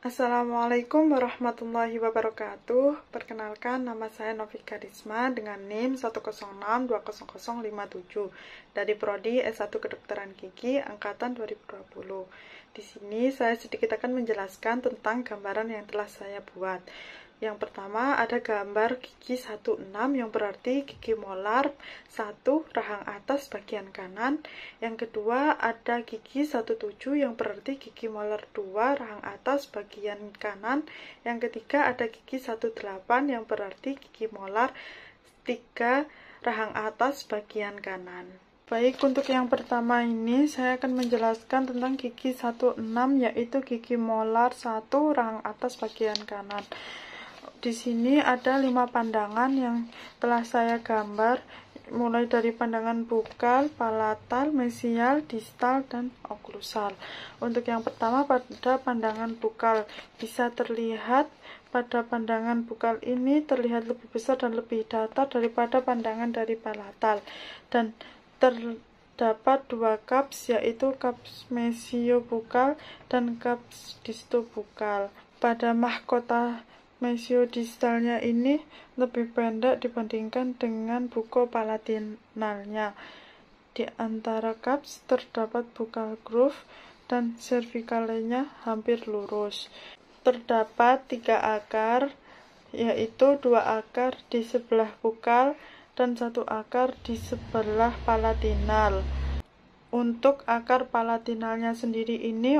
Assalamualaikum warahmatullahi wabarakatuh. Perkenalkan, nama saya Novika Risma dengan NIM 106200057 dari Prodi S1 Kedokteran Gigi angkatan 2020. Di sini saya sedikit akan menjelaskan tentang gambaran yang telah saya buat. Yang pertama ada gambar gigi 16 yang berarti gigi molar 1 rahang atas bagian kanan. Yang kedua ada gigi 17 yang berarti gigi molar 2 rahang atas bagian kanan. Yang ketiga ada gigi 18 yang berarti gigi molar 3 rahang atas bagian kanan. Baik, untuk yang pertama ini saya akan menjelaskan tentang gigi 16 yaitu gigi molar 1 rahang atas bagian kanan. Di sini ada 5 pandangan yang telah saya gambar, mulai dari pandangan bukal, palatal, mesial, distal, dan oklusal. Untuk yang pertama pada pandangan bukal, bisa terlihat pada pandangan bukal ini terlihat lebih besar dan lebih datar daripada pandangan dari palatal, dan terdapat 2 cups yaitu cups mesiobukal dan cups distobukal. Pada mahkota mesiodistalnya ini lebih pendek dibandingkan dengan buko palatinalnya. Di antara cups terdapat buccal groove dan cervicalnya hampir lurus. Terdapat 3 akar, yaitu 2 akar di sebelah bukal dan 1 akar di sebelah palatinal. Untuk akar palatinalnya sendiri ini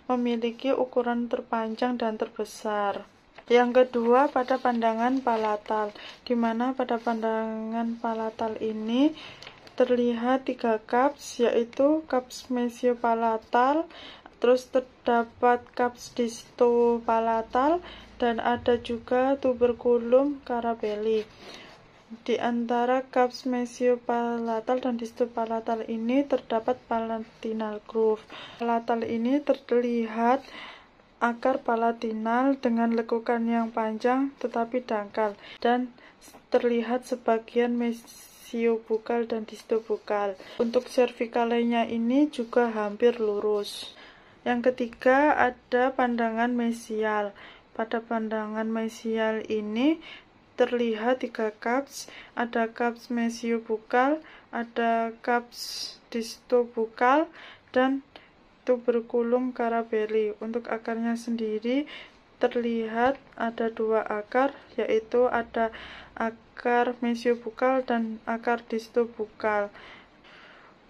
memiliki ukuran terpanjang dan terbesar. Yang kedua pada pandangan palatal, di mana pada pandangan palatal ini terlihat 3 cups, yaitu cups mesiopalatal, terus terdapat cups distopalatal, dan ada juga tuberculum carabelli. Di antara cups mesiopalatal dan distopalatal ini terdapat palatinal groove. Palatal ini terlihat akar palatinal dengan lekukan yang panjang tetapi dangkal, dan terlihat sebagian mesiobukal dan distobukal. Untuk cervicalnya ini juga hampir lurus. Yang ketiga ada pandangan mesial. Pada pandangan mesial ini terlihat 3 cups, ada cups mesiobukal, ada cups distobukal, dan tuberculum carabelli. Untuk akarnya sendiri terlihat ada 2 akar, yaitu ada akar mesiobukal dan akar distobukal.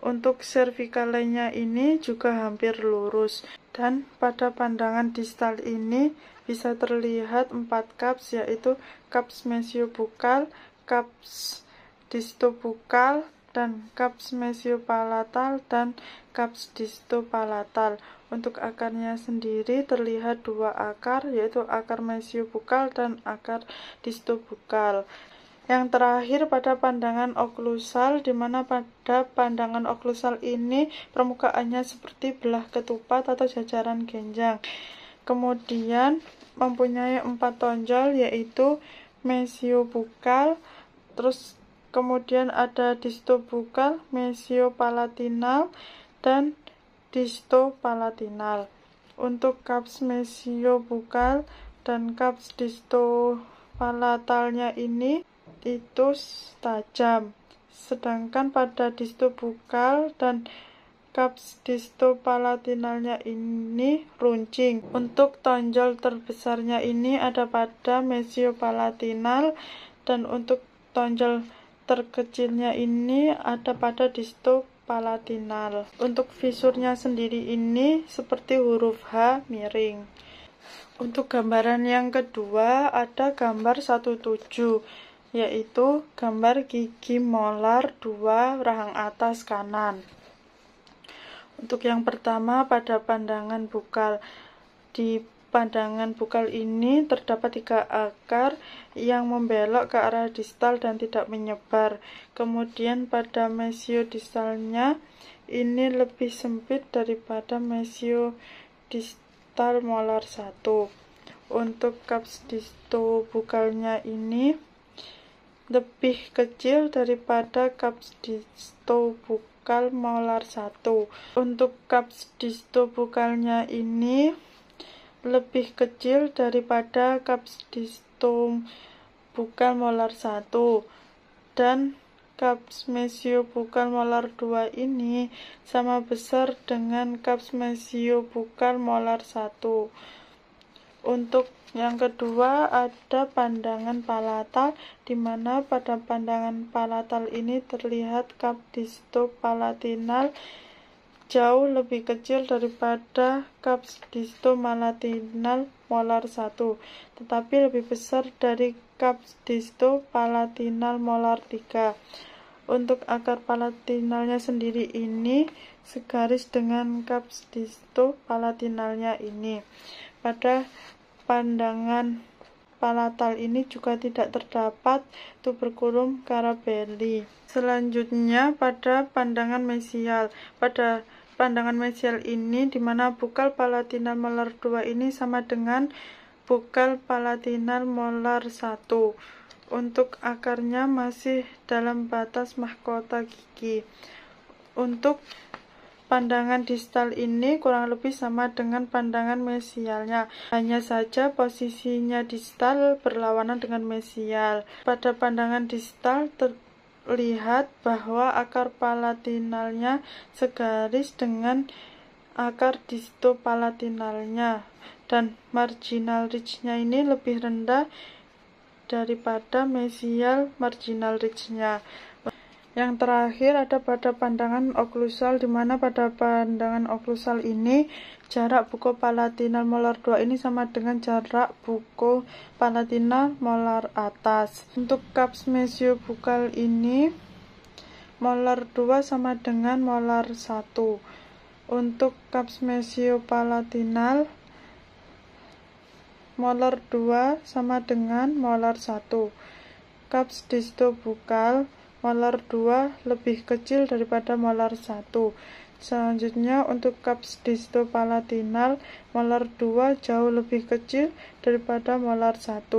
Untuk cervicalnya ini juga hampir lurus, dan pada pandangan distal ini bisa terlihat 4 cups, yaitu cups mesiobukal, cups distobukal, dan cups mesiopalatal dan cups distopalatal. Untuk akarnya sendiri terlihat 2 akar, yaitu akar mesiobukal dan akar distobukal. Yang terakhir pada pandangan oklusal, di mana pada pandangan oklusal ini permukaannya seperti belah ketupat atau jajaran genjang. Kemudian mempunyai 4 tonjol, yaitu mesiobukal, terus kemudian ada distobukal, mesiopalatinal, dan distopalatinal. Untuk cups mesiobukal dan cups distopalatalnya ini itu tajam, sedangkan pada distobukal dan cups distopalatinalnya ini runcing. Untuk tonjol terbesarnya ini ada pada mesiopalatinal, dan untuk tonjol terkecilnya ini ada pada distopalatinal. Untuk visurnya sendiri ini seperti huruf H miring. Untuk gambaran yang kedua ada gambar 17, yaitu gambar gigi molar 2 rahang atas kanan. Untuk yang pertama pada pandangan bukal, di pandangan bukal ini terdapat 3 akar yang membelok ke arah distal dan tidak menyebar. Kemudian pada mesiodistalnya ini lebih sempit daripada mesiodistal molar 1. Untuk cups distobukalnya ini lebih kecil daripada cups distobukal molar 1. Untuk cups distobukalnya ini lebih kecil daripada kaps distal bukal molar 1, dan kaps mesiobukal molar 2 ini sama besar dengan kaps mesiobukal molar 1. Untuk yang kedua ada pandangan palatal, di mana pada pandangan palatal ini terlihat kaps distal palatinal jauh lebih kecil daripada kaps distal palatinal molar 1, tetapi lebih besar dari kaps distal palatinal molar 3. Untuk akar palatinalnya sendiri ini segaris dengan kaps distal palatinalnya ini. Pada pandangan palatal ini juga tidak terdapat tuberculum carabelli. Selanjutnya pada pandangan mesial. Pada pandangan mesial ini, di mana bukal palatinal molar 2 ini sama dengan bukal palatinal molar 1. Untuk akarnya masih dalam batas mahkota gigi. Untuk pandangan distal ini kurang lebih sama dengan pandangan mesialnya, hanya saja posisinya distal berlawanan dengan mesial. Pada pandangan distal terlihat bahwa akar palatinalnya segaris dengan akar distal palatinalnya, dan marginal ridge-nya ini lebih rendah daripada mesial marginal ridge-nya. Yang terakhir ada pada pandangan oklusal, di mana pada pandangan oklusal ini jarak buko palatinal molar 2 ini sama dengan jarak buko palatinal molar atas. Untuk kaps mesiobukal ini molar 2 sama dengan molar 1. Untuk kaps mesiopalatinal molar 2 sama dengan molar 1. Kaps distobukal molar 2 lebih kecil daripada molar 1. Selanjutnya untuk kaps distal palatinal molar 2 jauh lebih kecil daripada molar 1.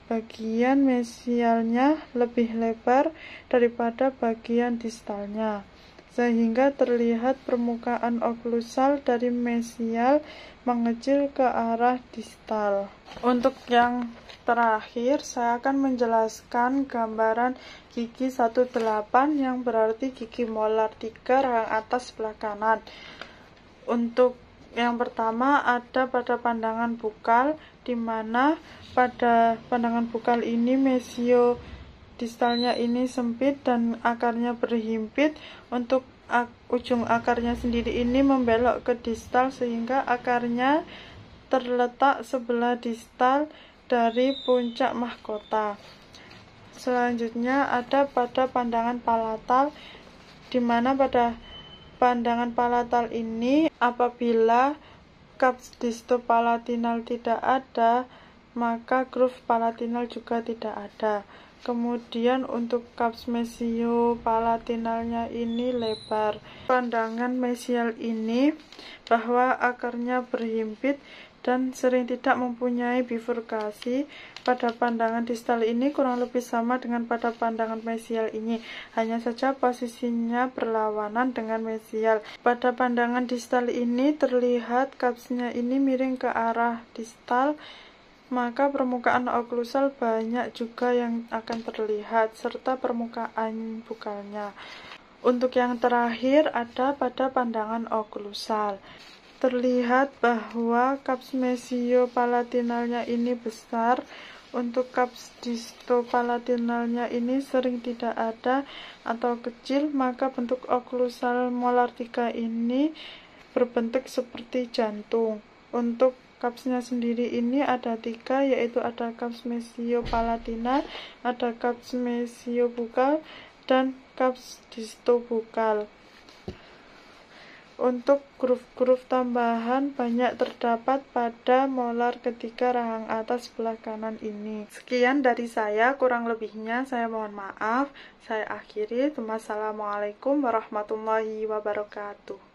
Bagian mesialnya lebih lebar daripada bagian distalnya, sehingga terlihat permukaan oklusal dari mesial mengecil ke arah distal. Untuk yang terakhir, saya akan menjelaskan gambaran gigi 18 yang berarti gigi molar 3 rahang atas sebelah kanan. Untuk yang pertama ada pada pandangan bukal, di mana pada pandangan bukal ini mesio distalnya ini sempit dan akarnya berhimpit. Untuk ujung akarnya sendiri ini membelok ke distal, sehingga akarnya terletak sebelah distal dari puncak mahkota. Selanjutnya ada pada pandangan palatal, di mana pada pandangan palatal ini apabila kaps distal palatinal tidak ada, maka groove palatinal juga tidak ada. Kemudian untuk kaps mesiopalatinalnya ini lebar. Pandangan mesial ini bahwa akarnya berhimpit dan sering tidak mempunyai bifurkasi. Pada pandangan distal ini kurang lebih sama dengan pada pandangan mesial ini, hanya saja posisinya berlawanan dengan mesial. Pada pandangan distal ini terlihat kapsnya ini miring ke arah distal, maka permukaan oklusal banyak juga yang akan terlihat, serta permukaan bukalnya. Untuk yang terakhir ada pada pandangan oklusal. Terlihat bahwa kaps mesiopalatinalnya ini besar. Untuk kaps distopalatinalnya ini sering tidak ada atau kecil, maka bentuk oklusal molar 3 ini berbentuk seperti jantung. Untuk kapsnya sendiri ini ada 3, yaitu ada kaps mesiopalatinal, ada kaps mesiobukal, dan kaps distobukal. Untuk groove-groove tambahan banyak terdapat pada molar ketiga rahang atas sebelah kanan ini. Sekian dari saya, kurang lebihnya saya mohon maaf. Saya akhiri. Wassalamualaikum warahmatullahi wabarakatuh.